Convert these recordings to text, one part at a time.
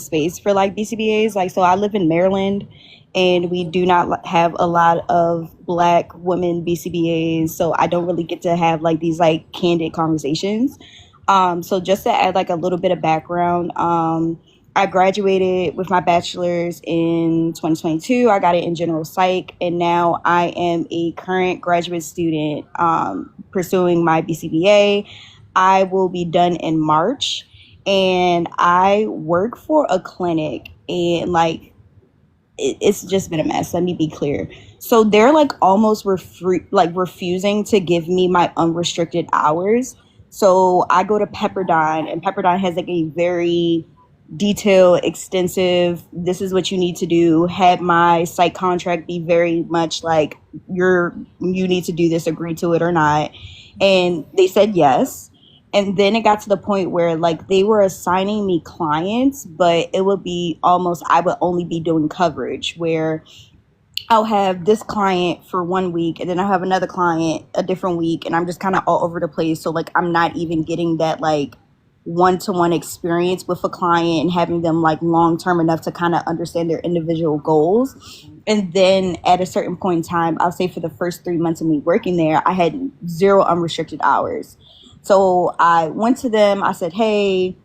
space for like BCBAs. Like, so I live in Maryland, and we do not have a lot of Black women BCBAs. So I don't really get to have like these like candid conversations. So just to add like a little bit of background, I graduated with my bachelor's in 2022. I got it in general psych, and now I am a current graduate student pursuing my BCBA. I will be done in March, and I work for a clinic, and like it's just been a mess. Let me be clear. So they're like almost refusing to give me my unrestricted hours. So I go to Pepperdine, and Pepperdine has like a very detailed, extensive, this is what you need to do. Had my site contract be very much like you need to do this, agree to it or not. And they said yes. And then it got to the point where like they were assigning me clients, but it would be almost, I would only be doing coverage where I'll have this client for 1 week, and then I'll have another client a different week, and I'm just kind of all over the place. So like I'm not even getting that like one-to-one experience with a client and having them like long-term enough to kind of understand their individual goals. And then at a certain point in time, I'll say for the first 3 months of me working there, I had zero unrestricted hours. So I went to them. I said, hey,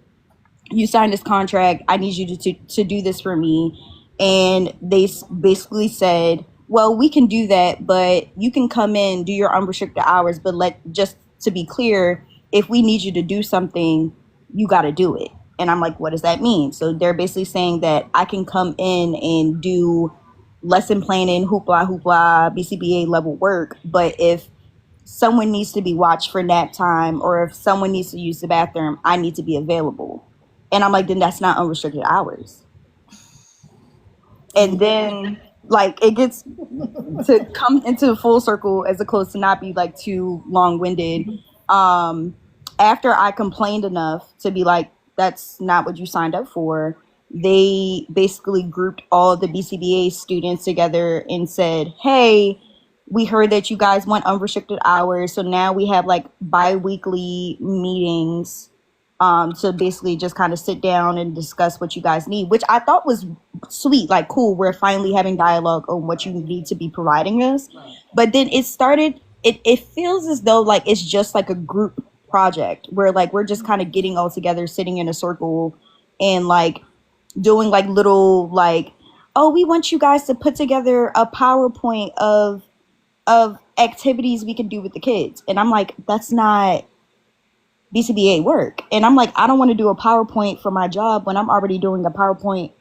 you signed this contract. I need you to do this for me. And they basically said, well, we can do that, but you can come in, do your unrestricted hours. But just to be clear, if we need you to do something, you got to do it. And I'm like, what does that mean? So they're basically saying that I can come in and do lesson planning, hoopla, hoopla, BCBA level work. But if someone needs to be watched for nap time, or if someone needs to use the bathroom, I need to be available. And I'm like, then that's not unrestricted hours. And then like it gets to come into full circle as opposed to not be like too long-winded. After I complained enough to be like, that's not what you signed up for, they basically grouped all the BCBA students together and said, hey, we heard that you guys want unrestricted hours. So now we have like bi-weekly meetings to basically just kind of sit down and discuss what you guys need, which I thought was sweet, like cool. We're finally having dialogue on what you need to be providing us. But then it feels as though like it's just like a group project where like we're just kind of getting all together, sitting in a circle and like doing like little like, oh, we want you guys to put together a PowerPoint of activities we can do with the kids. And I'm like, that's not BCBA work. And I'm like, I don't want to do a PowerPoint for my job when I'm already doing a PowerPoint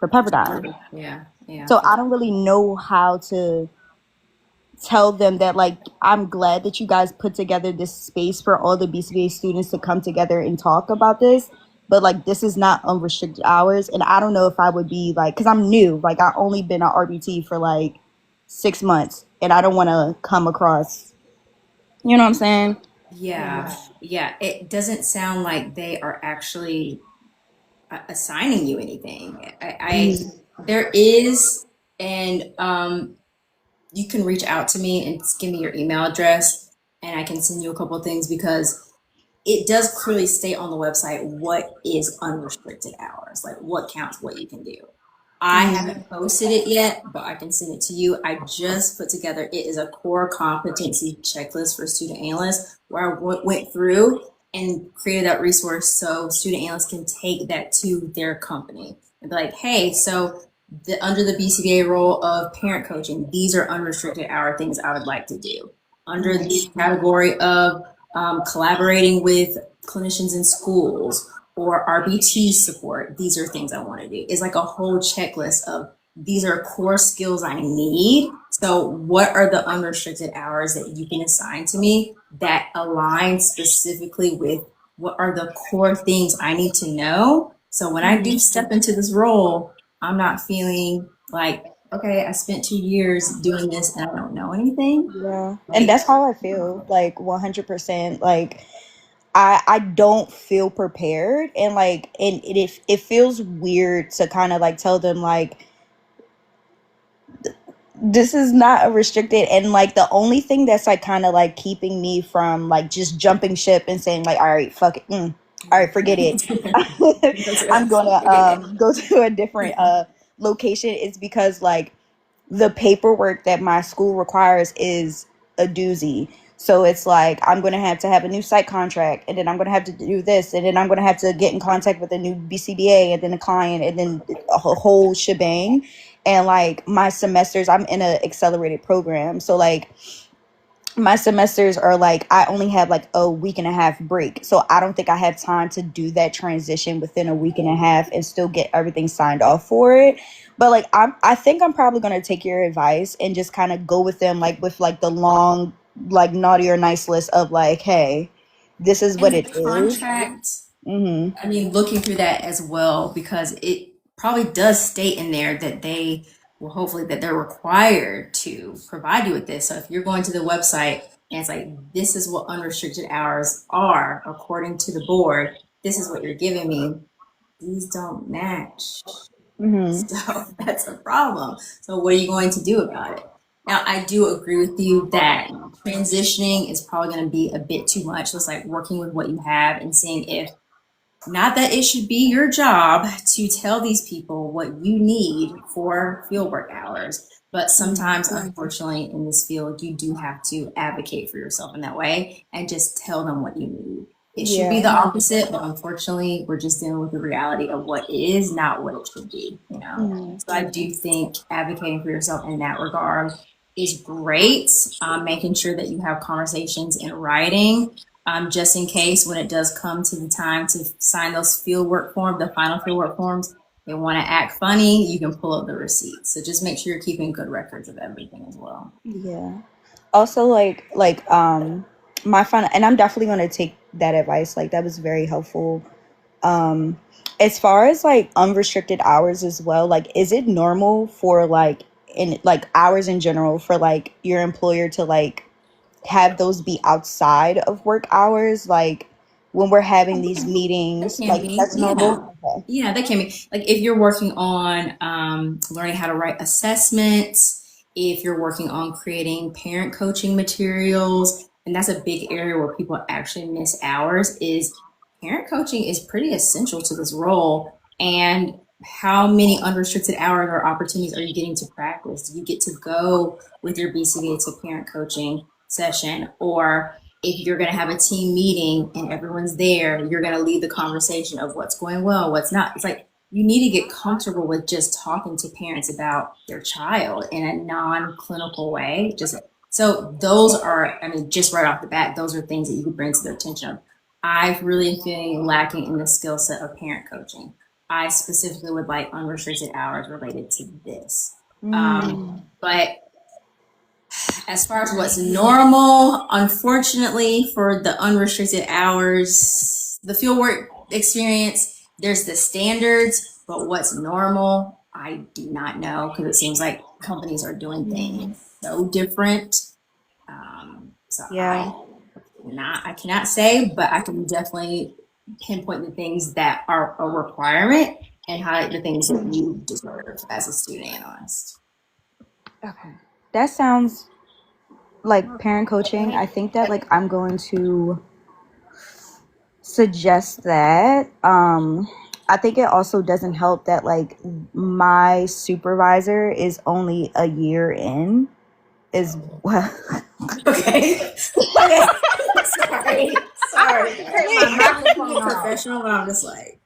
for Pepperdine. Yeah. So I don't really know how to tell them that like I'm glad that you guys put together this space for all the BCBA students to come together and talk about this, but like this is not unrestricted hours. And I don't know if I would be like, because I'm new, like I only been at RBT for like 6 months, and I don't want to come across, you know what I'm saying? Yeah. It doesn't sound like they are actually assigning you anything. There is, and you can reach out to me and give me your email address, and I can send you a couple of things, because it does clearly state on the website what is unrestricted hours, like what counts, what you can do. I haven't posted it yet, but I can send it to you. I just put together, it is a core competency checklist for student analysts, where I went through and created that resource so student analysts can take that to their company and be like, hey, so under the BCBA role of parent coaching, these are unrestricted hour things I would like to do. Under the category of collaborating with clinicians in schools or RBT support, these are things I want to do. It's like a whole checklist of these are core skills I need. So what are the unrestricted hours that you can assign to me that align specifically with what are the core things I need to know? So when I do step into this role, I'm not feeling like, okay, I spent 2 years doing this and I don't know anything. Yeah. And that's how I feel, like 100%. Like I don't feel prepared, and like and it feels weird to kind of like tell them like this is not a restricted, and like the only thing that's like kind of like keeping me from like just jumping ship and saying like, all right, fuck it, All right, forget it. I'm gonna go to a different location. It's because like the paperwork that my school requires is a doozy. So it's like I'm going to have a new site contract, and then I'm going to have to do this, and then I'm going to have to get in contact with a new BCBA, and then a client, and then a whole shebang. And like my semesters, I'm in an accelerated program, so like my semesters are like I only have like a week and a half break. So I don't think I have time to do that transition within a week and a half and still get everything signed off for it. But like I think I'm probably gonna take your advice and just kind of go with them like with like the long like naughty or nice list of like, hey, this is And what the it is. contract, Mm-hmm. I mean, looking through that as well, because it probably does state in there that they well, hopefully that they're required to provide you with this. So if you're going to the website and it's like, this is what unrestricted hours are according to the board, this is what you're giving me, these don't match. Mm-hmm. So that's a problem. So what are you going to do about it? Now, I do agree with you that transitioning is probably going to be a bit too much. So it's like working with what you have and seeing if not that it should be your job to tell these people what you need for fieldwork hours, but sometimes, unfortunately, in this field, you do have to advocate for yourself in that way and just tell them what you need. It should be Yeah. the opposite, but unfortunately, we're just dealing with the reality of what is, not what it should be, you know? Mm-hmm. So I do think advocating for yourself in that regard is great. Making sure that you have conversations in writing just in case when it does come to the time to sign those fieldwork forms, the final fieldwork forms, they want to act funny, you can pull up the receipts. So just make sure you're keeping good records of everything as well. Yeah. Also my final, and I'm definitely going to take that advice. Like that was very helpful. Um, as far as like unrestricted hours as well, like is it normal for like in like hours in general for like your employer to like have those be outside of work hours? Like when we're having these That meetings, can like be, that's yeah. normal. Okay. Yeah, that can be. Like if you're working on learning how to write assessments, if you're working on creating parent coaching materials, and that's a big area where people actually miss hours, is parent coaching is pretty essential to this role. And how many unrestricted hours or opportunities are you getting to practice? Do you get to go with your BCBA to parent coaching session, or if you're going to have a team meeting and everyone's there, you're going to lead the conversation of what's going well, what's not. It's like you need to get comfortable with just talking to parents about their child in a non-clinical way. Just so those are, I mean, just right off the bat, those are things that you could bring to their attention. I really am feeling lacking in the skill set of parent coaching. I specifically would like unrestricted hours related to this. Mm. But as far as what's normal, unfortunately, for the unrestricted hours, the fieldwork experience, there's the standards, but what's normal, I do not know because it seems like companies are doing things so different. So Yeah. I cannot say, but I can definitely pinpoint the things that are a requirement and highlight the things that you deserve as a student analyst. Okay. That sounds like parent coaching. I think that like I'm going to suggest that. I think it also doesn't help that like my supervisor is only a year in as well. Okay. Okay. Sorry. I Sorry. have to take my microphone off. Professional, but I'm just like,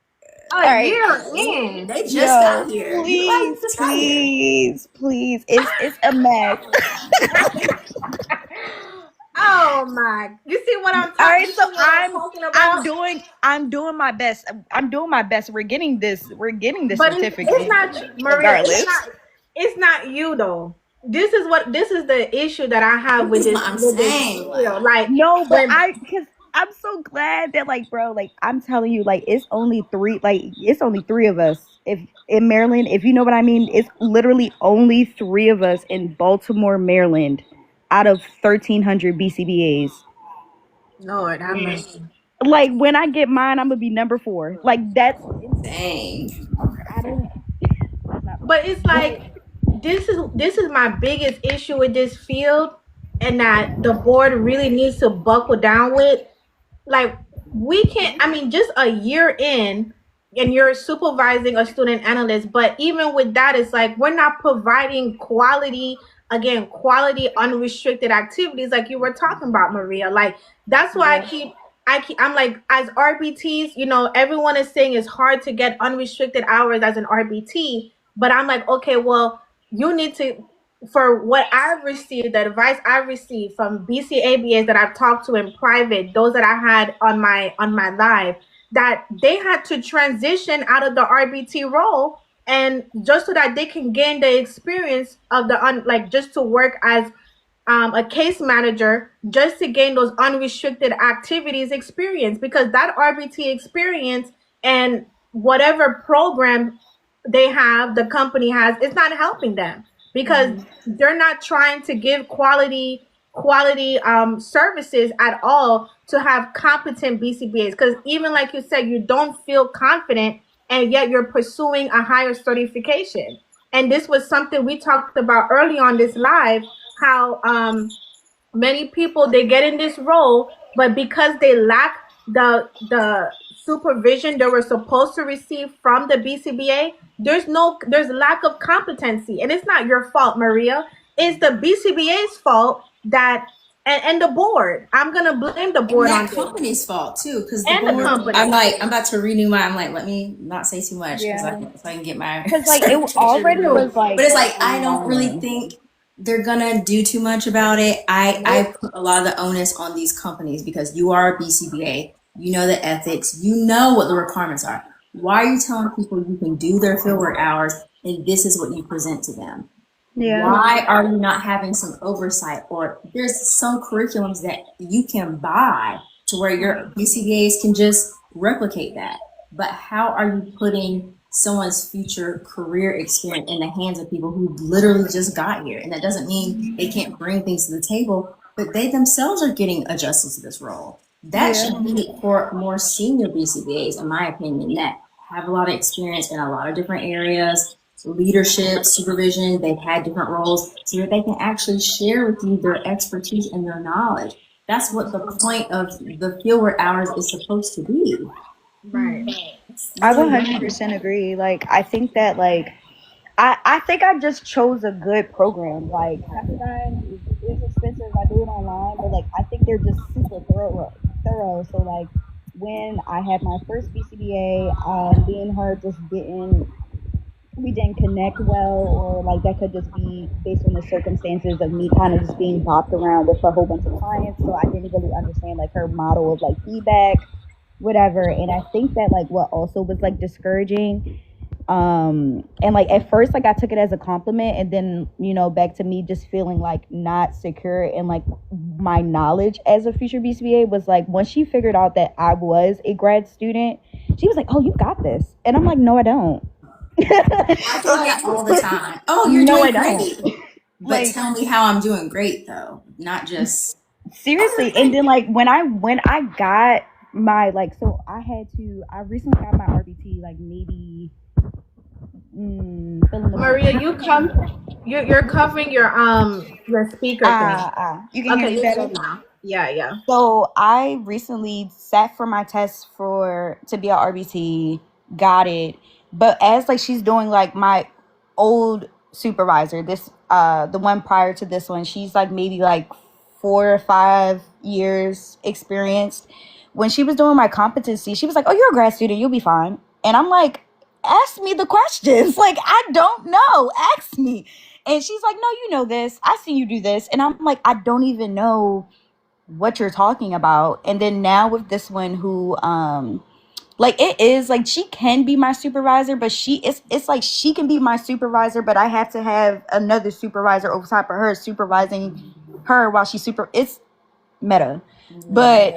A All right. year in. they just Yo, got here. You guys please, just got here. please, please. It's a mess. Oh my! You see what I'm All talking? right, You so see what I'm talking about? I'm doing my best. I'm doing my best. We're getting this But it's certificate not Maria. regardless. It's not you though. This is the issue that I have This with is what I'm this saying. field. Like, Like No, but when because I'm so glad that like, bro, like I'm telling you, like it's only three of us. If in Maryland, if you know what I mean, it's literally only three of us in Baltimore, Maryland, out of 1,300 BCBAs. Lord have mercy. Like when I get mine, I'm gonna be number 4. Like that's dang. I don't. But it's like this is my biggest issue with this field, and that the board really needs to buckle down with. Like we can't, I mean, just a year in and you're supervising a student analyst, but even with that, it's like we're not providing quality, again, quality unrestricted activities like you were talking about, Maria. Like that's why Yeah. I'm like, as RBTs, everyone is saying it's hard to get unrestricted hours as an RBT, but I'm like, okay, well, you need to, for what I've received, the advice I've received from BCABAs that I've talked to in private, those that I had on my live, that they had to transition out of the RBT role, and just so that they can gain the experience of like just to work as a case manager, just to gain those unrestricted activities experience, because that RBT experience and whatever program they have, the company has, it's not helping them because they're not trying to give quality services at all to have competent BCBAs. Because even like you said, you don't feel confident, and yet you're pursuing a higher certification. And this was something we talked about early on this live, how many people, they get in this role, but because they lack the supervision they were supposed to receive from the BCBA, there's lack of competency. And it's not your fault, Maria. It's the BCBA's fault, that and the board. I'm gonna blame the And board on that this, company's fault too, because the and the board. I'm company. like, I'm about to renew my. I'm like, let me not say too much because Yeah. so I can get my Because like it certification already renewed. was like But it's like a I don't really known. think they're gonna do too much about it. I put a lot of the onus on these companies because you are a BCBA. You know the ethics. You know what the requirements are. Why are you telling people you can do their fieldwork hours and this is what you present to them? Yeah. Why are you not having some oversight? Or there's some curriculums that you can buy to where your BCBAs can just replicate that. But how are you putting someone's future career experience in the hands of people who literally just got here? And that doesn't mean they can't bring things to the table, but they themselves are getting adjusted to this role. That Yeah. should be for more senior BCBAs, in my opinion, that have a lot of experience in a lot of different areas, leadership, supervision. They've had different roles so that they can actually share with you their expertise and their knowledge. That's what the point of the fieldwork hours is supposed to be. Right. I 100% agree. Like I think that like I think I just chose a good program. Like Pepperdine is expensive. I do it online, but like I think they're just super thorough. So like when I had my first BCBA, me and her just didn't we didn't connect well, or like that could just be based on the circumstances of me kind of just being bopped around with a whole bunch of clients. So I didn't really understand like her model of like feedback, whatever. And I think that like what also was like discouraging, and like at first like I took it as a compliment, and then back to me just feeling like not secure in like my knowledge as a future BCBA was like once she figured out that I was a grad student, she was like, oh, you got this. And I'm like, no, I don't. I think that all the time. Oh, you're No, I doing don't. great. But Like tell me how I'm doing great though, not just seriously. And then like when I got my like, so I recently got my RBT like maybe fill in the Maria, blank. you're covering your speaker thing. You can hear Okay, me you're better. good now. Yeah, yeah. So I recently sat for my test for to be a RBT, got it. But as like she's doing like my old supervisor, this the one prior to this one, she's like maybe like 4 or 5 years experienced. When she was doing my competency, she was like, "Oh, you're a grad student, you'll be fine." And I'm like, "Ask me the questions. Like I don't know. Ask me." And she's like, "No, you know this. I see you do this." And I'm like, "I don't even know what you're talking about." And then now with this one who like it is like she can be my supervisor, but it's like she can be my supervisor, but I have to have another supervisor over top of her supervising her while she's super it's meta. But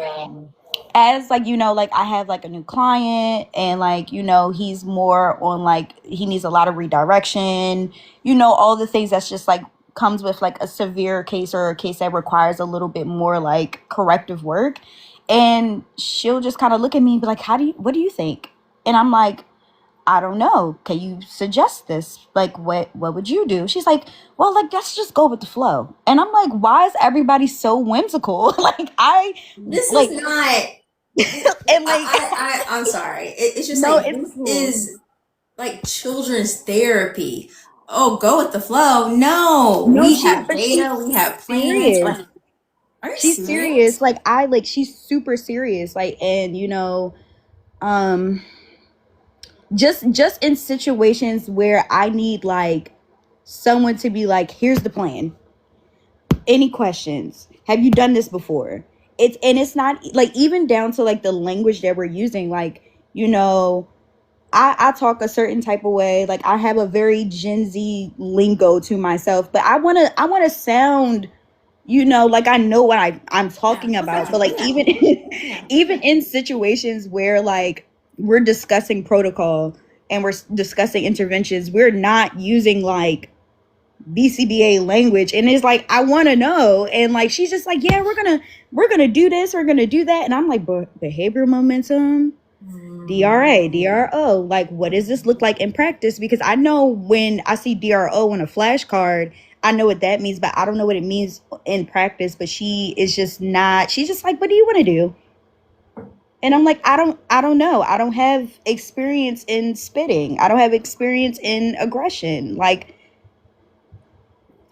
as like like I have like a new client, and like he's more on like he needs a lot of redirection, all the things that's just like comes with like a severe case or a case that requires a little bit more like corrective work. And she'll just kind of look at me and be like, what do you think? And I'm like, I don't know, can you suggest this? Like what would you do? She's like, well, like let's just go with the flow. And I'm like, why is everybody so whimsical? Like I this like is not And like, I'm sorry. It's just no, like, it's this cool. is like children's therapy. Oh, go with the flow. No, No, we have but data, she's we have plans. serious. Like, are you She's serious. serious? Like she's super serious. Like, and um, just in situations where I need like someone to be like, here's the plan. Any questions? Have you done this before? It's not like even down to like the language that we're using. Like, I talk a certain type of way. Like I have a very Gen Z lingo to myself, but I wanna sound, like I know what I'm Yeah, talking about. But professional. like Yeah, even yeah. even in situations where like we're discussing protocol and we're discussing interventions, we're not using like BCBA language, and it's like I want to know, and like she's just like, yeah, we're gonna do this, we're gonna do that, and I'm like, behavioral momentum, Mm. DRA, DRO, like what does this look like in practice? Because I know when I see DRO on a flashcard, I know what that means, but I don't know what it means in practice. But she is just not. She's just like, what do you want to do? And I'm like, I don't know. I don't have experience in spitting. I don't have experience in aggression. Like,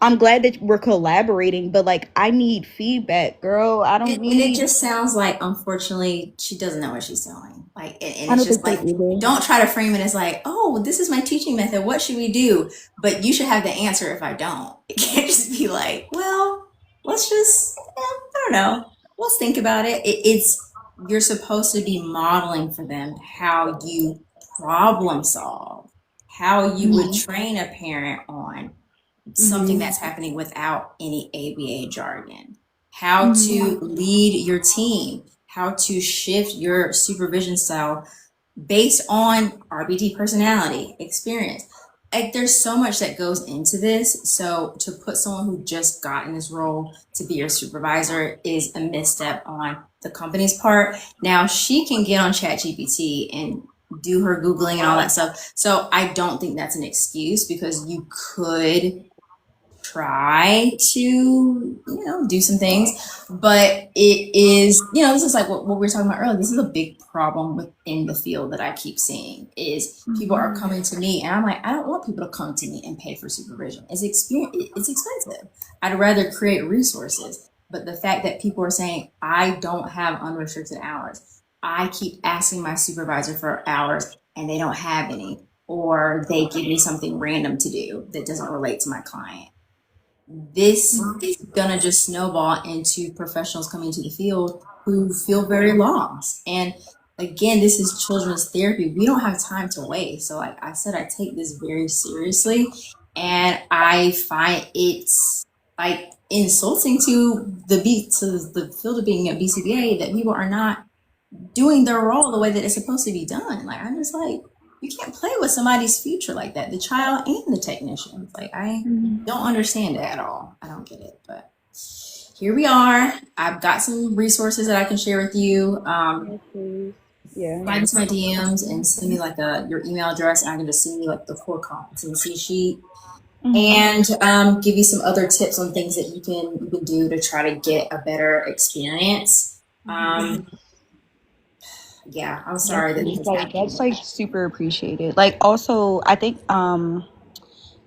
I'm glad that we're collaborating, but like I need feedback, girl. I don't And it need just sounds like, unfortunately, she doesn't know what she's doing. Like, and I it's don't just think so like, either. don't try to frame it as like, oh, this is my teaching method. What should we do? But you should have the answer if I don't. It can't just be like, well, let's just, I don't know. Let's think about it. You're supposed to be modeling for them how you problem solve, how you would Mhm. train a parent on something Mhm. that's happening without any ABA jargon, how Mhm. to lead your team, how to shift your supervision style based on RBT personality, experience. Like there's so much that goes into this. So to put someone who just got in this role to be your supervisor is a misstep on the company's part. Now she can get on ChatGPT and do her Googling and all that stuff. So I don't think that's an excuse because you could try to do some things, but it is, this is like what we were talking about earlier. This is a big problem within the field that I keep seeing is people are coming to me and I'm like, I don't want people to come to me and pay for supervision. It's expensive. I'd rather create resources. But the fact that people are saying I don't have unrestricted hours, I keep asking my supervisor for hours and they don't have any, or they give me something random to do that doesn't relate to my client, this is gonna just snowball into professionals coming to the field who feel very lost. And again, this is children's therapy. We don't have time to waste. So like I said, I take this very seriously and I find it's like insulting to the field of being a BCBA that people are not doing their role the way that it's supposed to be done. Like I'm just like, you can't play with somebody's future like that, the child and the technician. Like I don't understand it at all. I don't get it, but here we are. I've got some resources that I can share with you. Yes, please. Yeah. Slide into my DMs and send me like your email address, and I can just send you like the core competency sheet Mhm. and give you some other tips on things that you can do to try to get a better experience. Yeah, I'm Yes, sorry that this please. is Like happening. that's like super appreciated. Like also, I think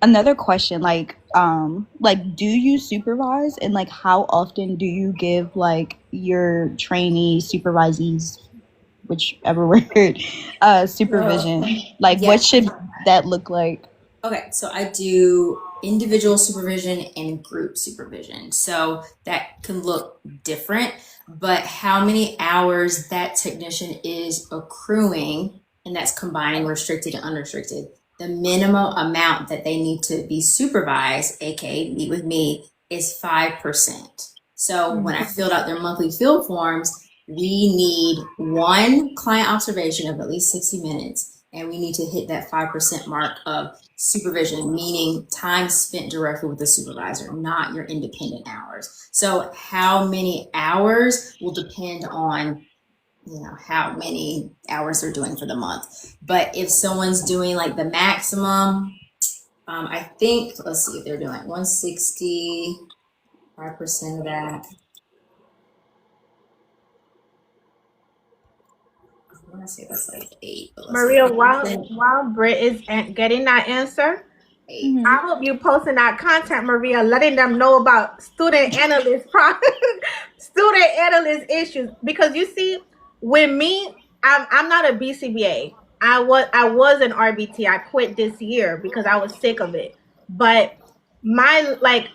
another question, like do you supervise, and like how often do you give like your trainee supervisees, whichever word, So, supervision? Like yeah. what should that look like? Okay, so I do individual supervision and group supervision. So that can look different, but how many hours that technician is accruing, and that's combining restricted and unrestricted, the minimum amount that they need to be supervised, aka meet with me, is 5%. So when I filled out their monthly field forms, we need one client observation of at least 60 minutes, and we need to hit that 5% mark of supervision, meaning time spent directly with the supervisor, not your independent hours. So how many hours will depend on how many hours they're doing for the month. But if someone's doing like the maximum, I think, let's see, if they're doing like 160, 5% of that. want to say that's like 8, but let's Maria, see. while Britt is getting that answer, 8. I hope you posting that content, Maria, letting them know about student analyst issues. Because you see, with me, I'm not a BCBA. I was an RBT. I quit this year because I was sick of it. But my like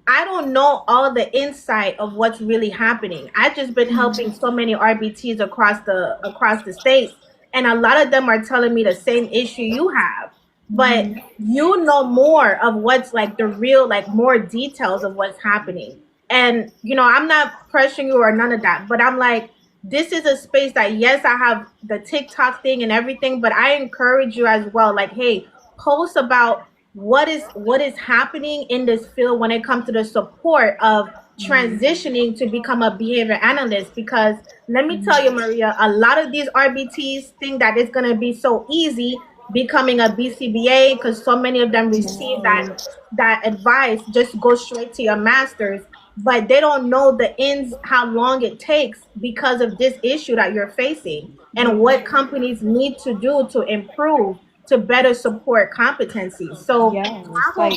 I don't know all the insight of what's really happening. I've just been helping so many RBTs across the states, and a lot of them are telling me the same issue you have. But you know more of what's like the real, like more details of what's happening. And I'm not pressuring you or none of that, but I'm like, this is a space that, yes, I have the TikTok thing and everything, but I encourage you as well. Like, hey, post about what is happening in this field when it comes to the support of transitioning to become a behavior analyst. Because let me tell you, Maria, a lot of these RBTs think that it's going to be so easy becoming a BCBA, because so many of them receive that advice, just go straight to your master's, but they don't know the ins, how long it takes because of this issue that you're facing, and what companies need to do to improve, to better support competencies. So I Yes, hope like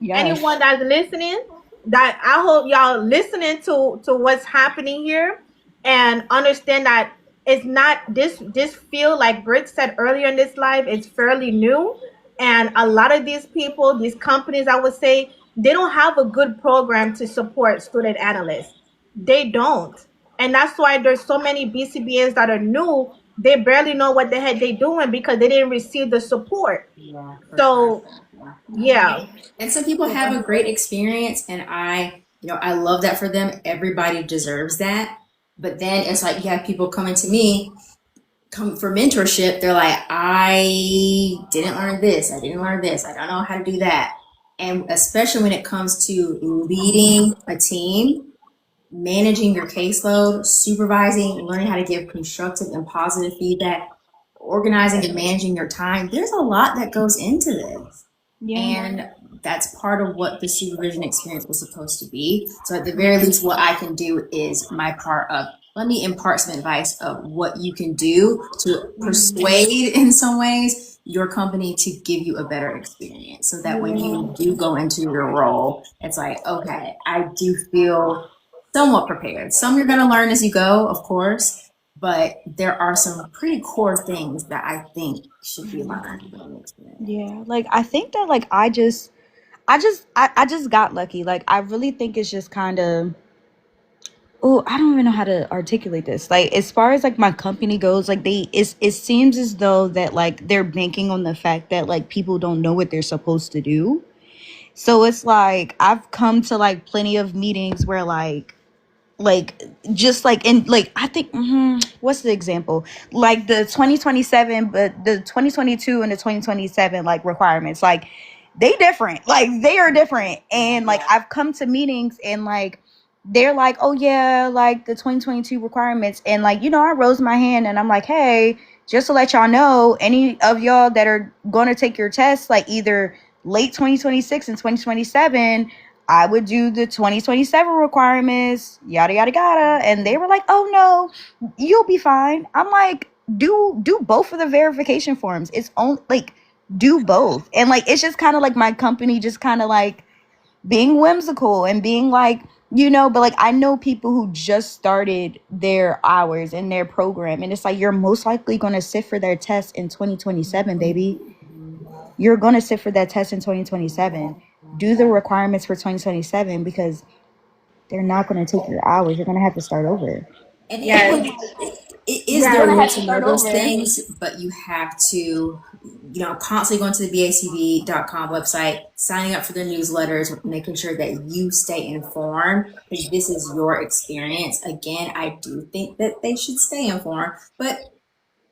yes. anyone that's listening, that I hope y'all listening to what's happening here, and understand that it's not this field, like Britt said earlier in this live, it's fairly new. And a lot of these people, these companies, I would say, they don't have a good program to support student analysts. They don't. And that's why there's so many BCBAs that are new. They barely know what the heck they're doing because they didn't receive the support. Yeah, for sure. So yeah. And some people have a great experience, and I love that for them. Everybody deserves that. But then it's like you have people coming to me, come for mentorship. They're like, I didn't learn this. I didn't learn this. I don't know how to do that. And especially when it comes to leading a team, managing your caseload, supervising, learning how to give constructive and positive feedback, organizing and managing your time, there's a lot that goes into this. Yeah. And that's part of what the supervision experience was supposed to be. So at the very least, what I can do is my part of, let me impart some advice of what you can do to persuade in some ways your company to give you a better experience, so that when you do go into your role, it's like, okay, I do feel somewhat prepared. Some you're going to learn as you go, of course, but there are some pretty core things that I think should be learned from the experience. Yeah, like I think that like I just got lucky. Like I really think it's just kind of, oh, I don't even know how to articulate this. Like as far as like my company goes, like it seems as though that like they're banking on the fact that like people don't know what they're supposed to do. So it's like I've come to like plenty of meetings where like just like in like I think what's the example, like the 2027 but the 2022 and the 2027 like requirements, like they different, like they are different. And like I've come to meetings and like they're like, oh yeah, like the 2022 requirements, and like I rose my hand and I'm like, hey, just to let y'all know, any of y'all that are going to take your test like either late 2026 and 2027, I would do the 2027 requirements, yada yada yada. And they were like, oh no, you'll be fine. I'm like, do both of the verification forms. It's only like do both. And like it's just kind of like my company just kind of like being whimsical and being like, but like I know people who just started their hours in their program, and it's like you're most likely going to sit for their test in 2027, baby. You're going to sit for that test in 2027. Do the requirements for 2027, because they're not going to take your hours. You're going to have to start over. And Yes. it is Yeah. their Gonna role have to to know start those over. things, but you have to, constantly going to the BACB.com website, signing up for their newsletters, making sure that you stay informed, because this is your experience. Again, I do think that they should stay informed, but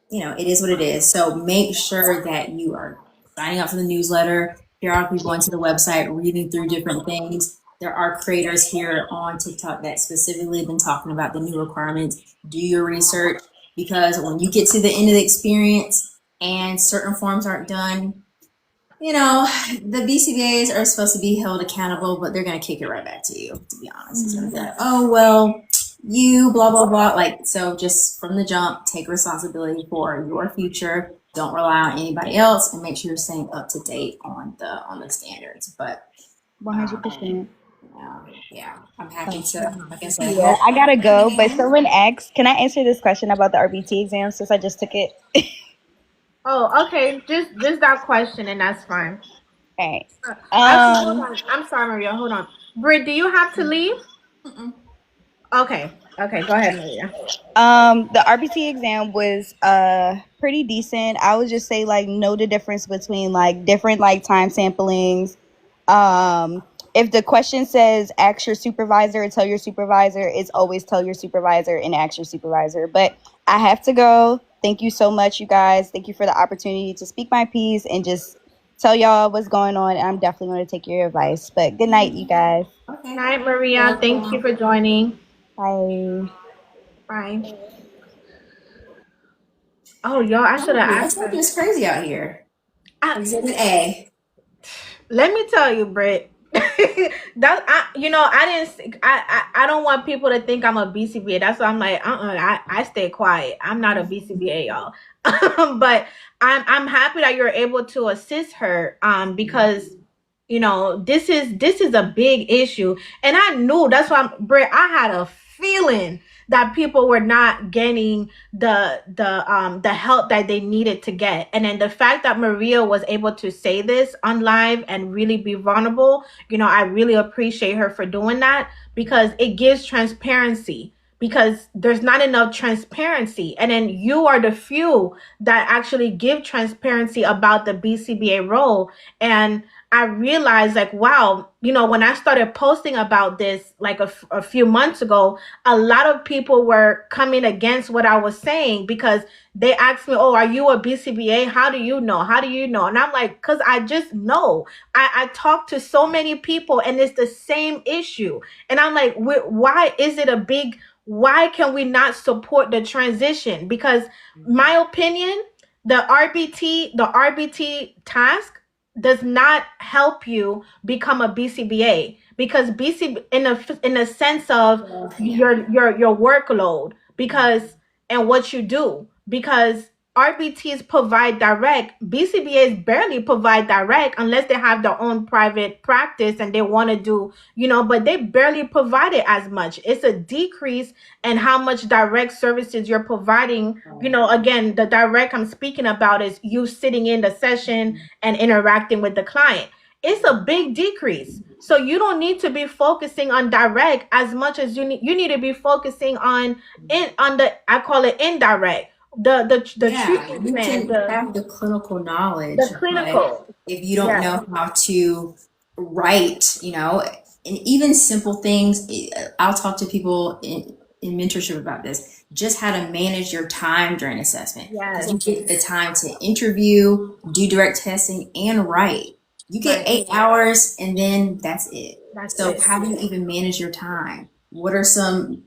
it is what it is. So make sure that you are signing up for the newsletter, periodically going to the website, reading through different things. There are creators here on TikTok that specifically have been talking about the new requirements. Do your research, because when you get to the end of the experience and certain forms aren't done, the BCBAs are supposed to be held accountable, but they're going to kick it right back to you, to be honest. It's going to be like, oh, well, you, blah, blah, blah. Like, so just from the jump, take responsibility for your future. Don't rely on anybody else, and make sure you're staying up to date on the standards. But 100%. yeah, I'm happy to, like I said, Yeah, help. I gotta go. But someone asked, can I answer this question about the RBT exam since I just took it? Oh, okay. Just that question, and that's fine. Right. Actually, hold on. I'm sorry, Maria. Hold on. Britt, do you have to leave? Mm-mm. Okay. Okay. Go ahead, Maria. The RBT exam was pretty decent. I would just say like know the difference between like different like time samplings. If the question says ask your supervisor or tell your supervisor, it's always tell your supervisor and ask your supervisor. But I have to go. Thank you so much, you guys. Thank you for the opportunity to speak my piece and just tell y'all what's going on. I'm definitely going to take your advice. But good night, you guys. Okay. Night, Maria. Thank you for joining. Bye. Bye. Oh, y'all, I should have I asked told her. you it's crazy out here. I, Exhibit A. Let me tell you, Britt. I don't want people to think I'm a BCBA. That's why I'm like, I stay quiet. I'm not a BCBA, y'all. But I'm happy that you're able to assist her. Because this is a big issue, and I knew that's why Britt. I had a feeling that people were not getting the help that they needed to get. And then the fact that Maria was able to say this on live and really be vulnerable, I really appreciate her for doing that, because it gives transparency, because there's not enough transparency. And then you are the few that actually give transparency about the BCBA role. And I realized, like, wow, when I started posting about this like a few months ago, a lot of people were coming against what I was saying, because they asked me, oh, are you a BCBA? How do you know? How do you know? And I'm like, because I just know. I talk to so many people and it's the same issue. And I'm like, why is it a big, why can we not support the transition? Because my opinion, the RBT task does not help you become a BCBA, because BC in a sense of your workload, because and what you do, because RBTs provide direct, BCBAs barely provide direct unless they have their own private practice and they want to do, but they barely provide it as much. It's a decrease in how much direct services you're providing. Again, the direct I'm speaking about is you sitting in the session and interacting with the client. It's a big decrease. So you don't need to be focusing on direct as much as you need to be focusing on the, I call it indirect, the treatment You plan, can have the clinical knowledge, the but clinical. if you don't Yes. know how to write, and even simple things, I'll talk to people in mentorship about this, just how to manage your time during assessment. Yes. You get the time to interview, do direct testing, and write. You get Right. 8 hours and then that's it. That's So it. how do you even manage your time? What are some